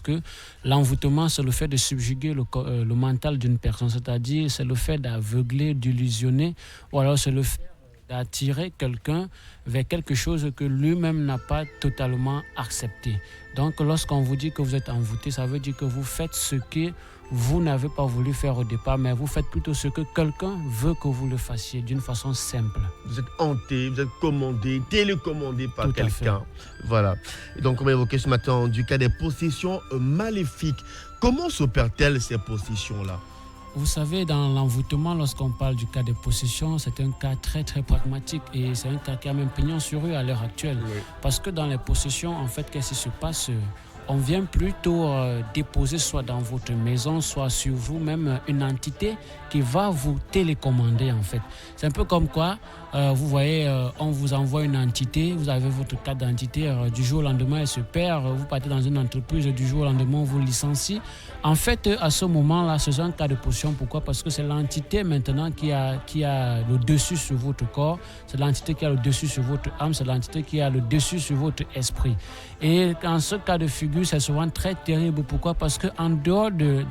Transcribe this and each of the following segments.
Que l'envoûtement, c'est le fait de subjuguer le mental d'une personne, c'est-à-dire c'est le fait d'aveugler, d'illusionner, ou alors c'est le fait d'attirer quelqu'un vers quelque chose que lui-même n'a pas totalement accepté. Donc, lorsqu'on vous dit que vous êtes envoûté, ça veut dire que vous faites ce que vous n'avez pas voulu faire au départ, mais vous faites plutôt ce que quelqu'un veut que vous le fassiez d'une façon simple. Vous êtes hanté, vous êtes commandé, télécommandé par Tout à quelqu'un. Voilà. Et donc, on va évoquer ce matin du cas des possessions maléfiques. Comment s'opèrent-elles ces possessions-là? Vous savez, dans l'envoûtement, lorsqu'on parle du cas de possession, c'est un cas très très pragmatique et c'est un cas qui a même pignon sur rue à l'heure actuelle. Oui. Parce que dans les possessions, en fait, qu'est-ce qui se passe? On vient plutôt déposer soit dans votre maison, soit sur vous-même une entité qui va vous télécommander en fait. C'est un peu comme quoi, vous voyez, on vous envoie une entité, vous avez votre carte d'identité, du jour au lendemain elle se perd, vous partez dans une entreprise, du jour au lendemain on vous licencie. En fait, à ce moment-là, c'est un cas de possession. Pourquoi? Parce que c'est l'entité maintenant qui a le dessus sur votre corps, c'est l'entité qui a le dessus sur votre âme, c'est l'entité qui a le dessus sur votre esprit. Et dans ce cas de figure, c'est souvent très terrible. Pourquoi? Parce qu'en dehors de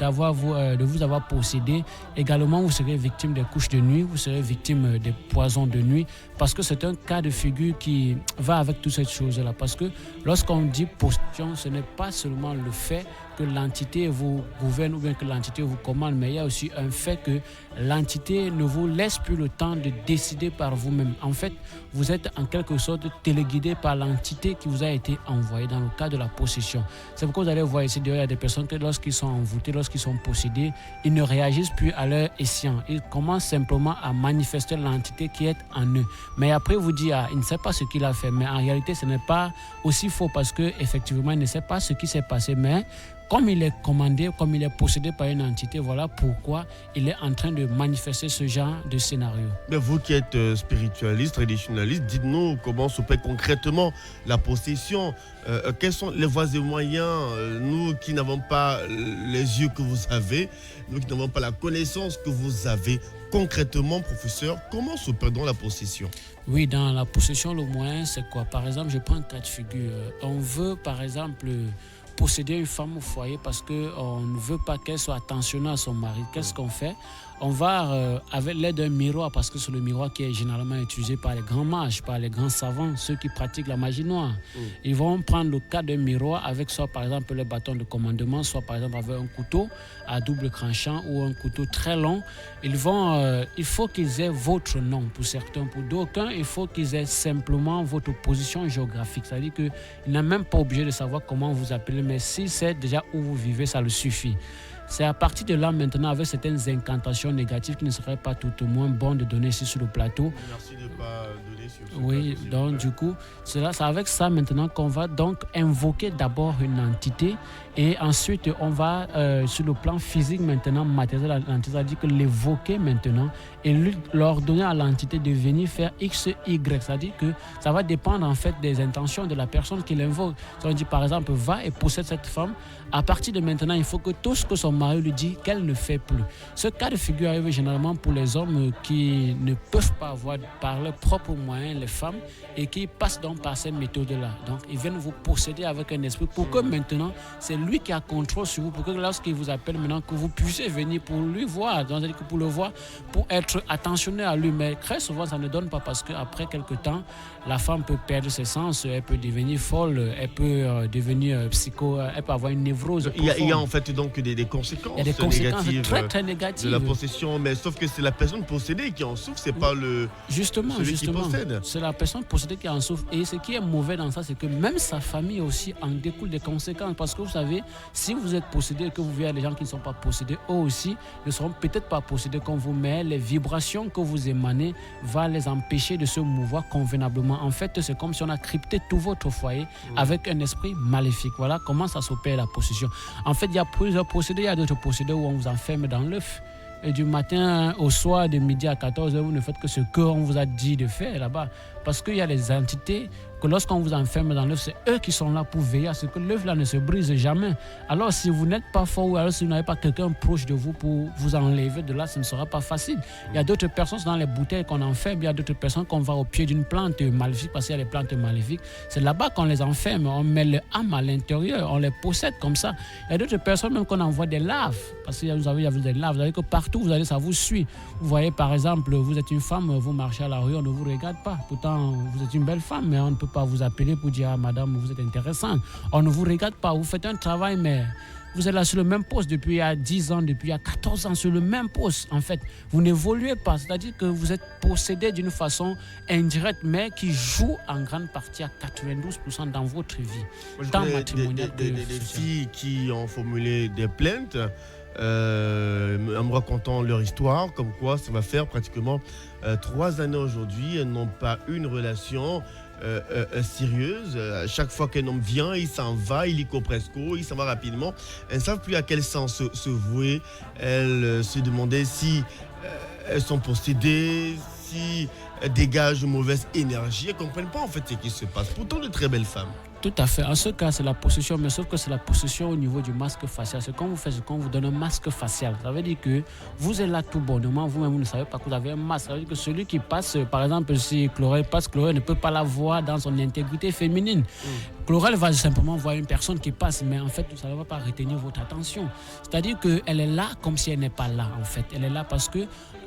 vous avoir possédé, également vous serez victime des couches de nuit, vous serez victime des poisons de nuit, parce que c'est un cas de figure qui va avec toutes ces choses-là. Parce que lorsqu'on dit possession, ce n'est pas seulement le fait que l'entité vous gouverne ou bien que l'entité vous commande, mais il y a aussi un fait que l'entité ne vous laisse plus le temps de décider par vous-même. En fait, vous êtes en quelque sorte téléguidé par l'entité qui vous a été envoyée dans le cas de la possession. C'est pourquoi vous allez voir ici, il y a des personnes que lorsqu'ils sont envoûtés, lorsqu'ils sont possédés, ils ne réagissent plus à leur escient. Ils commencent simplement à manifester l'entité qui est en eux. Mais après, vous dites, il ne sait pas ce qu'il a fait. Mais en réalité, ce n'est pas aussi faux parce qu'effectivement, il ne sait pas ce qui s'est passé. Mais comme il est commandé, comme il est possédé par une entité, voilà pourquoi il est en train de manifester ce genre de scénario. Mais vous qui êtes spiritualiste, traditionnaliste, dites-nous comment s'opère concrètement la possession. Quels sont les voies et moyens, nous qui n'avons pas les yeux que vous avez, nous qui n'avons pas la connaissance que vous avez. Concrètement, professeur, comment s'opère donc la possession? Oui, dans la possession, le moyen, c'est quoi? Par exemple, je prends un cas de figure. On veut, par exemple, posséder une femme au foyer parce qu'on ne veut pas qu'elle soit attentionnée à son mari. Qu'est-ce qu'on fait? On va, avec l'aide d'un miroir, parce que c'est le miroir qui est généralement utilisé par les grands mages, par les grands savants, ceux qui pratiquent la magie noire. Ils vont prendre le cas d'un miroir avec soit par exemple le bâton de commandement, soit par exemple avec un couteau à double tranchant ou un couteau très long. Il faut qu'ils aient votre nom pour certains, pour d'autres, il faut qu'ils aient simplement votre position géographique. C'est-à-dire qu'il n'est même pas obligé de savoir comment vous appelez, mais si c'est déjà où vous vivez, ça le suffit. C'est à partir de là maintenant, avec certaines incantations négatives qui ne seraient pas tout au moins bonnes de donner ici sur le plateau. Merci de ne pas donner sur ce Oui, plateau, donc du coup, c'est avec ça maintenant qu'on va donc invoquer d'abord une entité et ensuite on va sur le plan physique maintenant, matériel, l'entité, c'est-à-dire que l'évoquer maintenant et leur donner à l'entité de venir faire X, Y, c'est-à-dire que ça va dépendre en fait des intentions de la personne qui l'invoque. Si on dit par exemple, va et possède cette femme, à partir de maintenant, il faut que tout ce que son mari lui dit, qu'elle ne fait plus. Ce cas de figure arrive généralement pour les hommes qui ne peuvent pas avoir par leurs propres moyens les femmes et qui passent donc par ces méthodes-là. Donc, ils viennent vous posséder avec un esprit pour que maintenant, c'est lui qui a contrôle sur vous, pour que lorsqu'il vous appelle maintenant, que vous puissiez venir pour lui voir, donc, c'est-à-dire que pour le voir, pour être attentionné à lui. Mais très souvent, ça ne donne pas parce qu'après quelques temps, la femme peut perdre ses sens, elle peut devenir folle, elle peut devenir psycho, elle peut avoir une névrose. Il y a en fait donc des conséquences, il y a des conséquences négatives, très très négatives de la possession, mais sauf que c'est la personne possédée qui en souffre, c'est pas celui qui possède. C'est la personne possédée qui en souffre. Et ce qui est mauvais dans ça, c'est que même sa famille aussi en découle des conséquences. Parce que vous savez, si vous êtes possédé et que vous vivez à des gens qui ne sont pas possédés, eux aussi ne seront peut-être pas possédés comme vous, mais les vibrations que vous émanez vont les empêcher de se mouvoir convenablement. En fait, c'est comme si on a crypté tout votre foyer avec un esprit maléfique. Voilà comment ça s'opère la possession. En fait, il y a plusieurs possédés, il y a d'autres possédés où on vous enferme dans l'œuf. Et du matin au soir, de midi à 14h, vous ne faites que ce qu'on vous a dit de faire là-bas. parce qu'il y a les entités que lorsqu'on vous enferme dans l'œuf, c'est eux qui sont là pour veiller à ce que l'œuf là ne se brise jamais. Alors si vous n'êtes pas fort ou alors si vous n'avez pas quelqu'un proche de vous pour vous enlever de là, ce ne sera pas facile. Il y a d'autres personnes dans les bouteilles qu'on enferme, il y a d'autres personnes qu'on va au pied d'une plante maléfique parce qu'il y a des plantes maléfiques. C'est là-bas qu'on les enferme, on met le âme à l'intérieur, on les possède comme ça. Il y a d'autres personnes même qu'on envoie des larves, parce qu'il y a des larves, vous savez que partout vous allez, ça vous suit. Vous voyez par exemple, vous êtes une femme, vous marchez à la rue, on ne vous regarde pas. Pourtant, vous êtes une belle femme, mais on ne peut pas vous appeler pour dire « Ah madame, vous êtes intéressante ». On ne vous regarde pas, vous faites un travail, mais vous êtes là sur le même poste depuis il y a 10 ans, depuis il y a 14 ans, sur le même poste. En fait, vous n'évoluez pas, c'est-à-dire que vous êtes possédé d'une façon indirecte, mais qui joue en grande partie à 92% dans votre vie. Tant matrimoniale que des filles qui ont formulé des plaintes en me racontant leur histoire, comme quoi ça va faire pratiquement 3 années aujourd'hui, elles n'ont pas une relation sérieuse. Chaque fois qu'un homme vient, il s'en va, illico presto, il s'en va rapidement. Elles ne savent plus à quel sens se vouer. Elles se demandaient si elles sont possédées, si elles dégagent une mauvaise énergie. Elles ne comprennent pas en fait ce qui se passe. Pourtant, de très belles femmes. Tout à fait. En ce cas, c'est la possession, mais sauf que c'est la possession au niveau du masque facial. Ce qu'on vous fait, c'est qu'on vous donne un masque facial. Ça veut dire que vous êtes là tout bonnement, vous-même, vous ne savez pas que vous avez un masque. Ça veut dire que celui qui passe, par exemple, si Chlorel passe, Chlorel ne peut pas la voir dans son intégrité féminine. Chlorel va simplement voir une personne qui passe, mais en fait, ça ne va pas retenir votre attention. C'est-à-dire qu'elle est là comme si elle n'est pas là, en fait. Elle est là parce que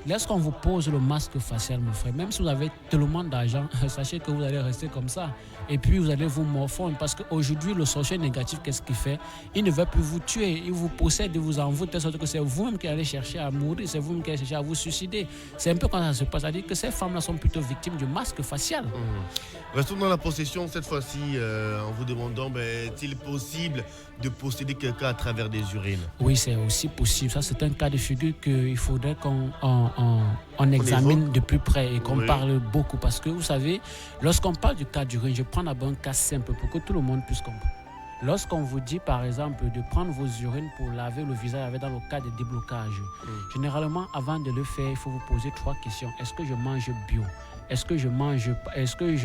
lorsqu'on vous pose le masque facial, mon frère, même si vous avez tellement d'argent, sachez que vous allez rester comme ça. Et puis, vous allez vous morfondre parce qu'aujourd'hui, le sorcier négatif, qu'est-ce qu'il fait? Il ne veut plus vous tuer. Il vous possède, il vous envoie de telle sorte que c'est vous-même qui allez chercher à mourir. C'est vous-même qui allez chercher à vous suicider. C'est un peu comme ça se passe. C'est-à-dire que ces femmes-là sont plutôt victimes du masque facial. Restons dans la possession cette fois-ci en vous demandant est-il possible de posséder quelqu'un à travers des urines? Oui, c'est aussi possible. Ça, c'est un cas de figure qu'il faudrait qu'on examine de plus près et qu'on parle beaucoup. Parce que vous savez, lorsqu'on parle du cas d'urine, je prends d'abord un cas simple pour que tout le monde puisse comprendre. Lorsqu'on vous dit par exemple de prendre vos urines pour laver le visage avec dans le cas de déblocage, généralement avant de le faire, il faut vous poser 3 questions. Est-ce que je mange bio? Est-ce que je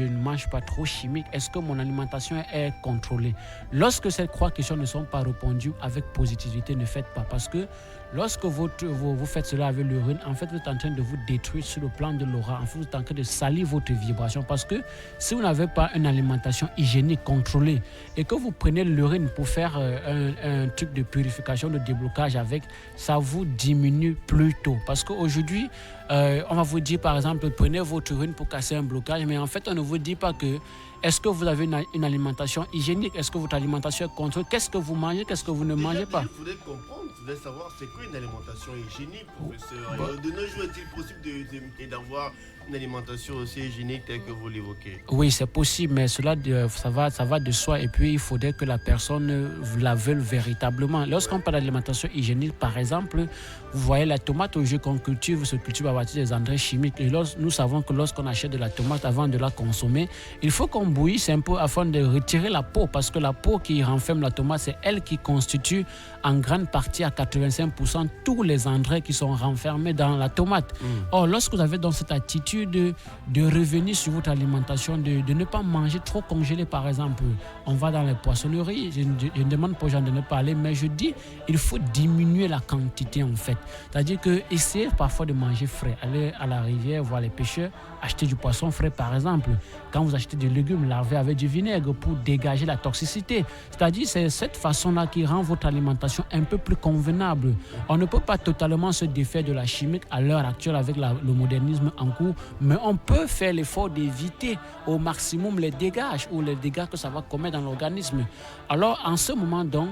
ne mange pas trop chimique? Est-ce que mon alimentation est contrôlée? Lorsque ces 3 questions ne sont pas répondues avec positivité, ne faites pas. Parce que lorsque vous faites cela avec l'urine, en fait, vous êtes en train de vous détruire sur le plan de l'aura. En fait, vous êtes en train de salir votre vibration. Parce que si vous n'avez pas une alimentation hygiénique contrôlée et que vous prenez l'urine pour faire un truc de purification, de déblocage avec, ça vous diminue plutôt. Parce qu'aujourd'hui, on va vous dire par exemple, prenez votre urine pour casser un blocage, mais en fait, on ne vous dit pas que est-ce que vous avez une alimentation hygiénique, est-ce que votre alimentation est contrôlée, qu'est-ce que vous mangez, qu'est-ce que vous ne mangez pas. Il faudrait comprendre, il faudrait savoir c'est quoi une alimentation hygiénique, professeur. De nos jours, est-il possible d'avoir une alimentation aussi hygiénique telle que vous l'évoquez? Oui, c'est possible, mais ça va de soi. Et puis, il faudrait que la personne la veuille véritablement. Lorsqu'on parle d'alimentation hygiénique, par exemple, vous voyez la tomate aujourd'hui qu'on cultive, se cultive à partir des engrais chimiques. Et nous savons que lorsqu'on achète de la tomate, avant de la consommer, il faut qu'on bouillisse un peu afin de retirer la peau. Parce que la peau qui renferme la tomate, c'est elle qui constitue en grande partie à 85% tous les engrais qui sont renfermés dans la tomate. Or, lorsque vous avez donc cette attitude de revenir sur votre alimentation, de ne pas manger trop congelé, par exemple. On va dans les poissonneries, je ne demande pas aux gens de ne pas aller, mais je dis, il faut diminuer la quantité en fait. C'est-à-dire que essayez parfois de manger frais. Allez à la rivière, voir les pêcheurs, acheter du poisson frais par exemple. Quand vous achetez des légumes, lavez avec du vinaigre pour dégager la toxicité. C'est-à-dire c'est cette façon-là qui rend votre alimentation un peu plus convenable. On ne peut pas totalement se défaire de la chimique à l'heure actuelle avec le modernisme en cours, mais on peut faire l'effort d'éviter au maximum les dégâts ou les dégâts que ça va commettre dans l'organisme. Alors en ce moment donc,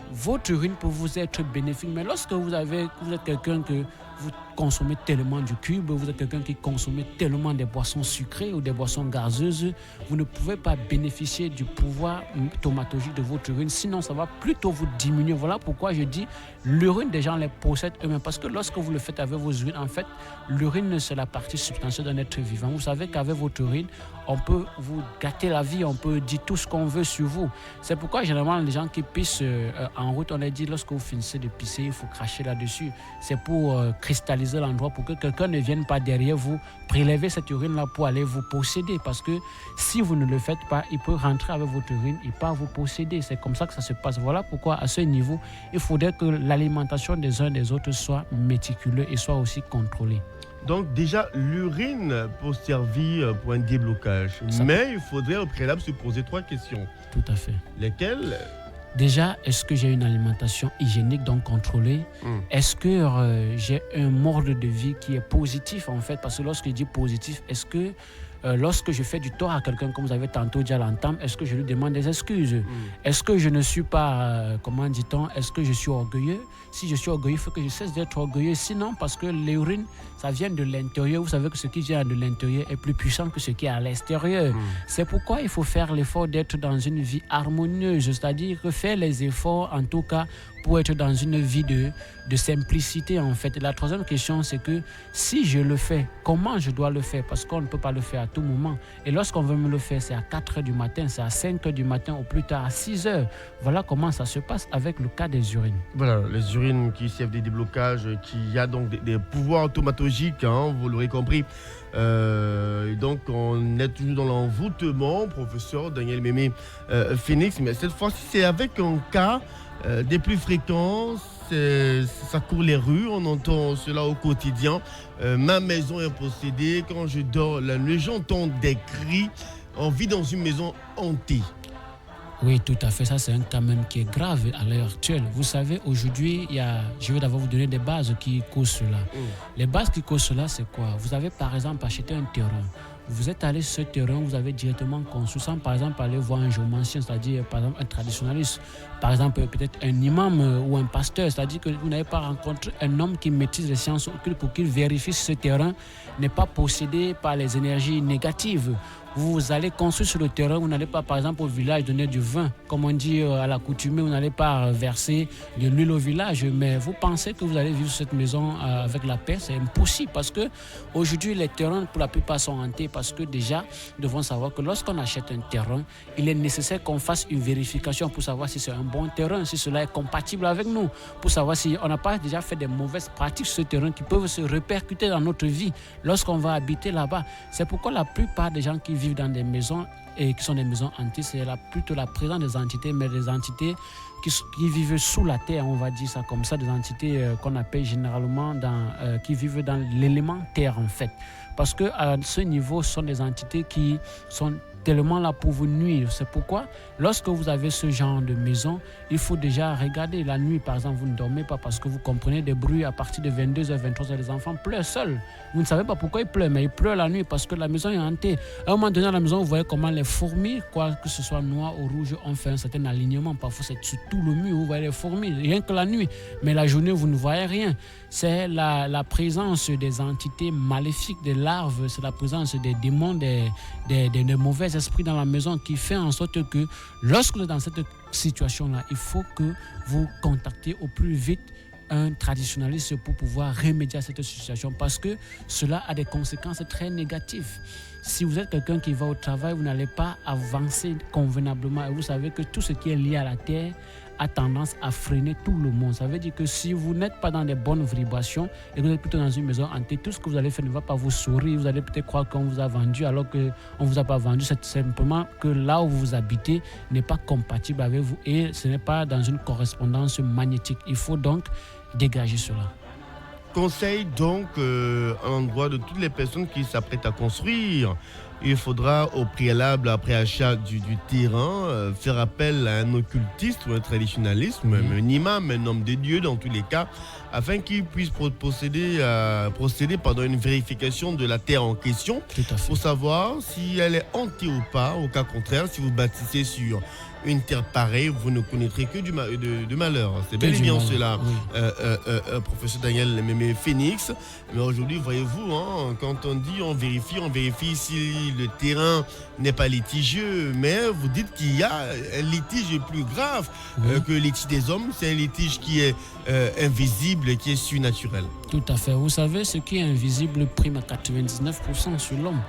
votre urine peut vous être bénéfique, mais lorsque vous êtes quelqu'un que vous consommez tellement du cube, vous êtes quelqu'un qui consomme tellement des boissons sucrées ou des boissons gazeuses, vous ne pouvez pas bénéficier du pouvoir tomatologique de votre urine, sinon ça va plutôt vous diminuer. Voilà pourquoi je dis l'urine des gens les possède eux-mêmes, parce que lorsque vous le faites avec vos urines, en fait, l'urine c'est la partie substantielle d'un être vivant. Vous savez qu'avec votre urine, on peut vous gâter la vie, on peut dire tout ce qu'on veut sur vous. C'est pourquoi généralement les gens qui pissent en route, on a dit lorsque vous finissez de pisser, il faut cracher là-dessus. C'est pour cristalliser sécuriser l'endroit pour que quelqu'un ne vienne pas derrière vous prélever cette urine-là pour aller vous posséder. Parce que si vous ne le faites pas, il peut rentrer avec votre urine, il peut vous posséder. C'est comme ça que ça se passe. Voilà pourquoi à ce niveau, il faudrait que l'alimentation des uns des autres soit méticuleuse et soit aussi contrôlée. Donc déjà, l'urine peut servir pour un déblocage. Mais il faudrait au préalable se poser 3 questions. Tout à fait. Lesquelles? Déjà, est-ce que j'ai une alimentation hygiénique, donc contrôlée? Est-ce que j'ai un mode de vie qui est positif, en fait? Parce que lorsque je dis positif, est-ce que lorsque je fais du tort à quelqu'un, comme vous avez tantôt dit à l'entame, est-ce que je lui demande des excuses? Est-ce que je ne suis pas, comment dit-on, est-ce que je suis orgueilleux? Si je suis orgueilleux, il faut que je cesse d'être orgueilleux. Sinon, parce que l'urine, ça vient de l'intérieur. Vous savez que ce qui vient de l'intérieur est plus puissant que ce qui est à l'extérieur. C'est pourquoi il faut faire l'effort d'être dans une vie harmonieuse, c'est-à-dire faire les efforts, en tout cas, pour être dans une vie de simplicité, en fait. Et la troisième question, c'est que si je le fais, comment je dois le faire? Parce qu'on ne peut pas le faire à tout moment. Et lorsqu'on veut me le faire, c'est à 4 h du matin, c'est à 5 h du matin, ou plus tard à 6 h. Voilà comment ça se passe avec le cas des urines. Voilà, les urines qui servent des déblocages, qui a donc des pouvoirs automatologiques, hein, vous l'aurez compris. Donc on est toujours dans l'envoûtement, professeur Daniel Mémé Phoenix, mais cette fois-ci c'est avec un cas des plus fréquents. Ça court les rues, on entend cela au quotidien. Ma maison est possédée, quand je dors la nuit, j'entends des cris. On vit dans une maison hantée. Oui, tout à fait. Ça, c'est un cas même qui est grave à l'heure actuelle. Vous savez, aujourd'hui, je vais d'abord vous donner des bases qui causent cela. Les bases qui causent cela, c'est quoi? Vous avez, par exemple, acheté un terrain. Vous êtes allé sur ce terrain, vous avez directement construit, sans par exemple aller voir un géomantien, c'est-à-dire par exemple un traditionnaliste, par exemple peut-être un imam ou un pasteur, c'est-à-dire que vous n'avez pas rencontré un homme qui maîtrise les sciences occultes pour qu'il vérifie si ce terrain n'est pas possédé par les énergies négatives. Vous allez construire sur le terrain, vous n'allez pas par exemple au village donner du vin, comme on dit à l'accoutumée, vous n'allez pas verser de l'huile au village, mais vous pensez que vous allez vivre cette maison avec la paix, c'est impossible parce que aujourd'hui les terrains pour la plupart sont hantés parce que déjà nous devons savoir que lorsqu'on achète un terrain, il est nécessaire qu'on fasse une vérification pour savoir si c'est un bon terrain, si cela est compatible avec nous, pour savoir si on n'a pas déjà fait des mauvaises pratiques sur ce terrain qui peuvent se répercuter dans notre vie lorsqu'on va habiter là-bas. C'est pourquoi la plupart des gens qui vivent dans des maisons et qui sont des maisons hantées, c'est plutôt la présence des entités, mais des entités qui vivent sous la terre, on va dire ça comme ça, des entités qu'on appelle généralement qui vivent dans l'élément terre en fait. Parce qu'à ce niveau, ce sont des entités qui sont tellement là pour vous nuire. C'est pourquoi, lorsque vous avez ce genre de maison, il faut déjà regarder la nuit. Par exemple, vous ne dormez pas parce que vous comprenez des bruits à partir de 22h, 23h. Les enfants pleurent seuls. Vous ne savez pas pourquoi ils pleurent, mais ils pleurent la nuit parce que la maison est hantée. À un moment donné, dans la maison, vous voyez comment les fourmis, quoi que ce soit noir ou rouge, ont fait un certain alignement. Parfois, c'est sur tout le mur, vous voyez les fourmis, rien que la nuit. Mais la journée, vous ne voyez rien. C'est la présence des entités maléfiques, des larves, c'est la présence des démons, des mauvais esprits dans la maison qui fait en sorte que lorsque vous êtes dans cette situation-là, il faut que vous contactez au plus vite un traditionnaliste pour pouvoir remédier à cette situation parce que cela a des conséquences très négatives. Si vous êtes quelqu'un qui va au travail, vous n'allez pas avancer convenablement et vous savez que tout ce qui est lié à la terre a tendance à freiner tout le monde. Ça veut dire que si vous n'êtes pas dans des bonnes vibrations et que vous êtes plutôt dans une maison hantée, tout ce que vous allez faire ne va pas vous sourire. Vous allez peut-être croire qu'on vous a vendu alors qu'on ne vous a pas vendu. C'est simplement que là où vous habitez n'est pas compatible avec vous et ce n'est pas dans une correspondance magnétique. Il faut donc dégager cela. Conseil donc à l'endroit de toutes les personnes qui s'apprêtent à construire. Il faudra au préalable, après achat du terrain, faire appel à un occultiste ou un traditionnaliste, un imam, un homme de Dieu dans tous les cas, afin qu'il puisse procéder à une vérification de la terre en question pour savoir si elle est hantée ou pas. Au cas contraire, si vous bâtissez sur une terre pareille, vous ne connaîtrez que de malheur. C'est bel et bien cela, oui. Professeur Daniel Mémé Phoenix. Mais aujourd'hui, voyez-vous, quand on dit on vérifie si le terrain n'est pas litigieux, mais vous dites qu'il y a un litige plus grave que le litige des hommes. C'est un litige qui est invisible, qui est surnaturel. Tout à fait. Vous savez, ce qui est invisible prime à 99% sur l'homme.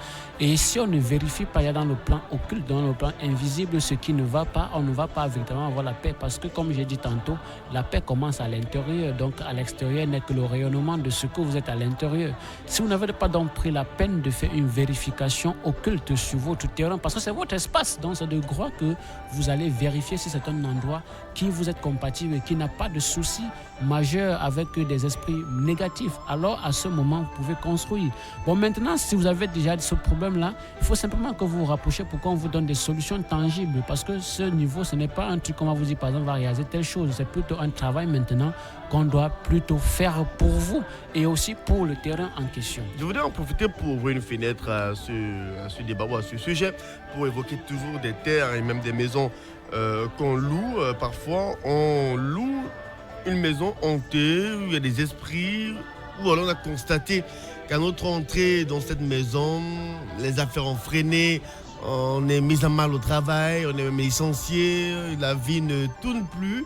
Et si on ne vérifie pas, il y a dans le plan occulte, dans le plan invisible, ce qui ne va pas. pas, on ne va pas véritablement avoir la paix. Parce que, comme j'ai dit tantôt, la paix commence à l'intérieur. Donc, à l'extérieur n'est que le rayonnement de ce que vous êtes à l'intérieur. Si vous n'avez pas donc pris la peine de faire une vérification occulte sur votre terrain, parce que c'est votre espace, donc c'est de droit que vous allez vérifier si c'est un endroit qui vous est compatible et qui n'a pas de soucis majeurs avec des esprits négatifs. Alors, à ce moment, vous pouvez construire. Bon, maintenant, si vous avez déjà ce problème-là, il faut simplement que vous vous rapprochez pour qu'on vous donne des solutions tangibles. Parce que ce niveau, ce n'est pas un truc qu'on va vous dire, par exemple, va réaliser telle chose. C'est plutôt un travail maintenant qu'on doit plutôt faire pour vous et aussi pour le terrain en question. Je voudrais en profiter pour ouvrir une fenêtre à ce débat ou à ce sujet, pour évoquer toujours des terres et même des maisons qu'on loue. Parfois, on loue une maison hantée, où il y a des esprits, où alors on a constaté qu'à notre entrée dans cette maison, les affaires ont freiné, on est mis à mal au travail, on est même licencié, la vie ne tourne plus.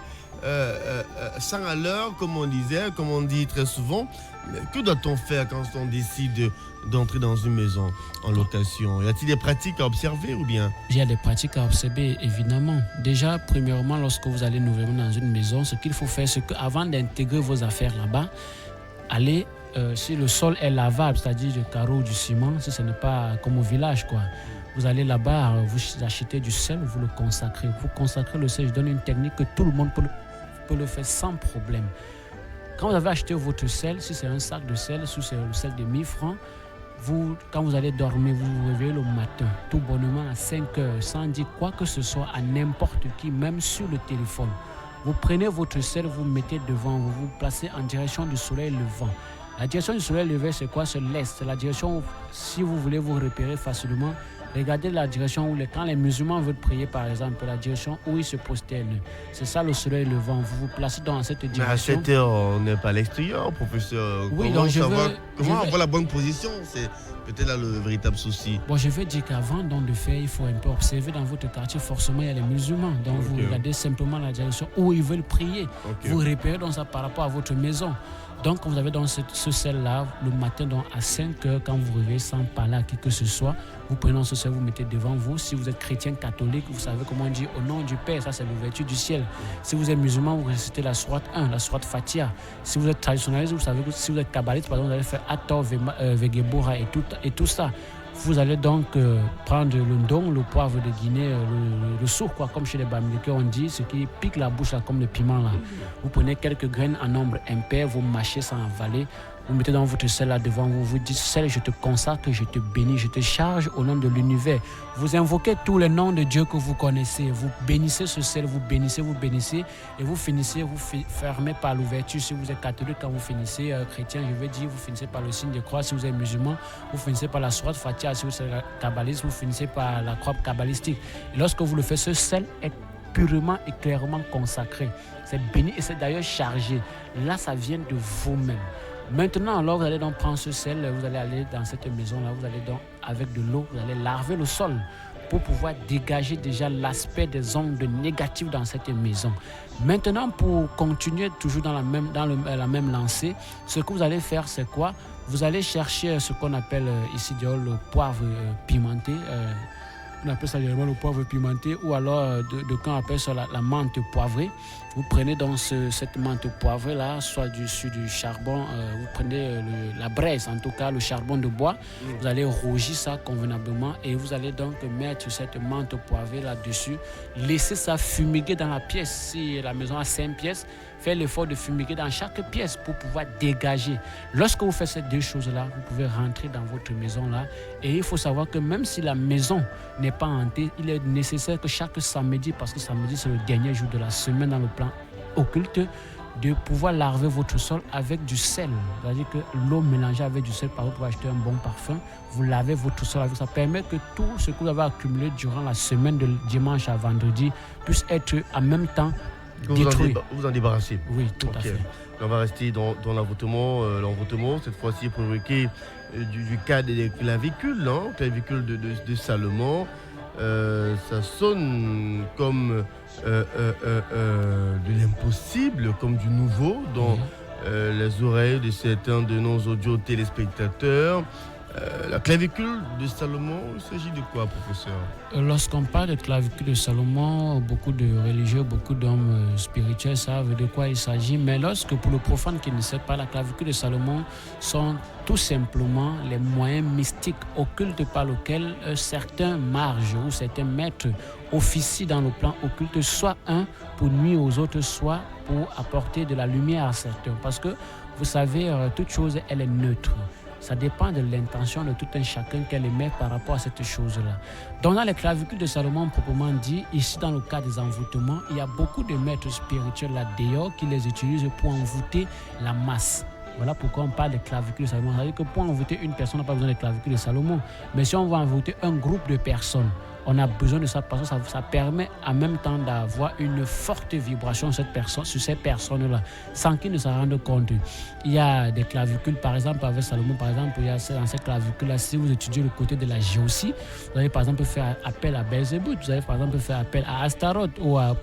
100 à l'heure, comme on disait, comme on dit très souvent. Mais que doit-on faire quand on décide d'entrer dans une maison en location? Y a-t-il des pratiques à observer ou bien? Il y a des pratiques à observer, évidemment. Déjà, premièrement, lorsque vous allez nouvellement dans une maison, ce qu'il faut faire, c'est qu'avant d'intégrer vos affaires là-bas, allez, si le sol est lavable, c'est-à-dire du carreau ou du ciment, si ce n'est pas comme au village, quoi. Vous allez là-bas, vous achetez du sel, vous le consacrez. Vous consacrez le sel, je donne une technique que tout le monde peut le faire sans problème. Quand vous avez acheté votre sel, si c'est un sac de sel, si c'est le sel de 1000 francs, quand vous allez dormir, vous vous réveillez le matin, tout bonnement à 5 heures, sans dire quoi que ce soit à n'importe qui, même sur le téléphone. Vous prenez votre sel, vous mettez devant, vous vous placez en direction du soleil levant. La direction du soleil levé, c'est quoi? C'est l'est. C'est la direction où, si vous voulez vous repérer facilement, regardez la direction où, quand les musulmans veulent prier, par exemple, la direction où ils se prosternent. C'est ça le soleil levant. Vous vous placez dans cette direction. Mais à cette heure, on n'est pas à l'extérieur, professeur. Oui, comment donc comment avoir la bonne position? C'est peut-être là le véritable souci. Bon, je veux dire qu'avant donc de faire, il faut un peu observer dans votre quartier. Forcément, il y a les musulmans. Donc, vous regardez simplement la direction où ils veulent prier. Vous repérez donc ça par rapport à votre maison. Donc, quand vous avez dans ce sel-là, le matin, donc à 5 heures, quand vous réveillez sans parler à qui que ce soit, vous prenez ce sel, vous mettez devant vous. Si vous êtes chrétien catholique, vous savez comment on dit au nom du Père, ça c'est l'ouverture du ciel. Si vous êtes musulman, vous récitez la sourate 1, la sourate Fatiha. Si vous êtes traditionnaliste, vous savez que si vous êtes kabbaliste, par exemple, vous allez faire Ator, Vegebora et tout ça. Vous allez donc prendre le ndong, le poivre de Guinée, le sourd, quoi, comme chez les Bamileke, on dit, ce qui pique la bouche, là, comme le piment. Là. Vous prenez quelques graines en nombre impair, vous mâchez sans avaler, vous mettez dans votre sel là devant vous, vous dites, sel, je te consacre, je te bénis, je te charge au nom de l'univers. Vous invoquez tous les noms de Dieu que vous connaissez, vous bénissez ce sel, vous bénissez, et vous finissez, vous fermez par l'ouverture. Si vous êtes catholique, quand vous finissez chrétien, je veux dire, vous finissez par le signe de croix. Si vous êtes musulman, vous finissez par la sourate Fatiha. Si vous êtes kabbaliste, vous finissez par la croix kabbalistique. Et lorsque vous le faites, ce sel est purement et clairement consacré. C'est béni et c'est d'ailleurs chargé. Là, ça vient de vous-même. Maintenant, alors, vous allez donc prendre ce sel, vous allez aller dans cette maison-là, vous allez donc, avec de l'eau, vous allez laver le sol pour pouvoir dégager déjà l'aspect des ondes négatives dans cette maison. Maintenant, pour continuer toujours dans la même lancée, ce que vous allez faire, c'est quoi? Vous allez chercher ce qu'on appelle ici le poivre pimenté. On appelle ça le poivre pimenté, ou alors on appelle ça la menthe poivrée. Vous prenez donc cette menthe poivrée là, soit sur du charbon, vous prenez la braise, en tout cas le charbon de bois, vous allez rougir ça convenablement et vous allez donc mettre cette menthe poivrée là-dessus, laisser ça fumiguer dans la pièce. Si la maison a 5 pièces, faites l'effort de fumiguer dans chaque pièce pour pouvoir dégager. Lorsque vous faites ces deux choses-là, vous pouvez rentrer dans votre maison-là. Et il faut savoir que même si la maison n'est pas hantée, il est nécessaire que chaque samedi, parce que samedi c'est le dernier jour de la semaine dans le plan occulte, de pouvoir laver votre sol avec du sel. C'est-à-dire que l'eau mélangée avec du sel, par exemple, pour acheter un bon parfum, vous lavez votre sol avec ça. Ça permet que tout ce que vous avez accumulé durant la semaine de dimanche à vendredi puisse être en même temps détruit. Vous en débarrassez. Oui, tout à fait. On va rester dans l'envoûtement, cette fois-ci pour évoquer du cas des clavicules, clavicules de Salomon. Ça sonne comme de l'impossible, comme du nouveau dans les oreilles de certains de nos audio téléspectateurs. La clavicule de Salomon, il s'agit de quoi, professeur? Lorsqu'on parle de clavicule de Salomon, beaucoup de religieux, beaucoup d'hommes spirituels savent de quoi il s'agit. Mais lorsque, pour le profane qui ne sait pas, la clavicule de Salomon sont tout simplement les moyens mystiques occultes par lesquels certains marges ou certains maîtres officient dans le plan occulte, soit un pour nuire aux autres, soit pour apporter de la lumière à certains. Parce que, vous savez, toute chose, elle est neutre. Ça dépend de l'intention de tout un chacun qu'elle émet par rapport à cette chose-là. Donc, dans les clavicules de Salomon, proprement dit, ici dans le cas des envoûtements, il y a beaucoup de maîtres spirituels là dehors qui les utilisent pour envoûter la masse. Voilà pourquoi on parle de clavicules de Salomon. C'est-à-dire que pour envoûter une personne, on n'a pas besoin de clavicules de Salomon. Mais si on veut envoûter un groupe de personnes, on a besoin de ça parce que ça permet en même temps d'avoir une forte vibration sur ces personnes-là, sans qu'ils ne s'en rendent compte. Il y a des clavicules, par exemple, avec Salomon, par exemple, il y a dans ces clavicules-là, si vous étudiez le côté de la géocie, vous allez par exemple faire appel à Belzébuth, vous allez par exemple faire appel à Astaroth ou à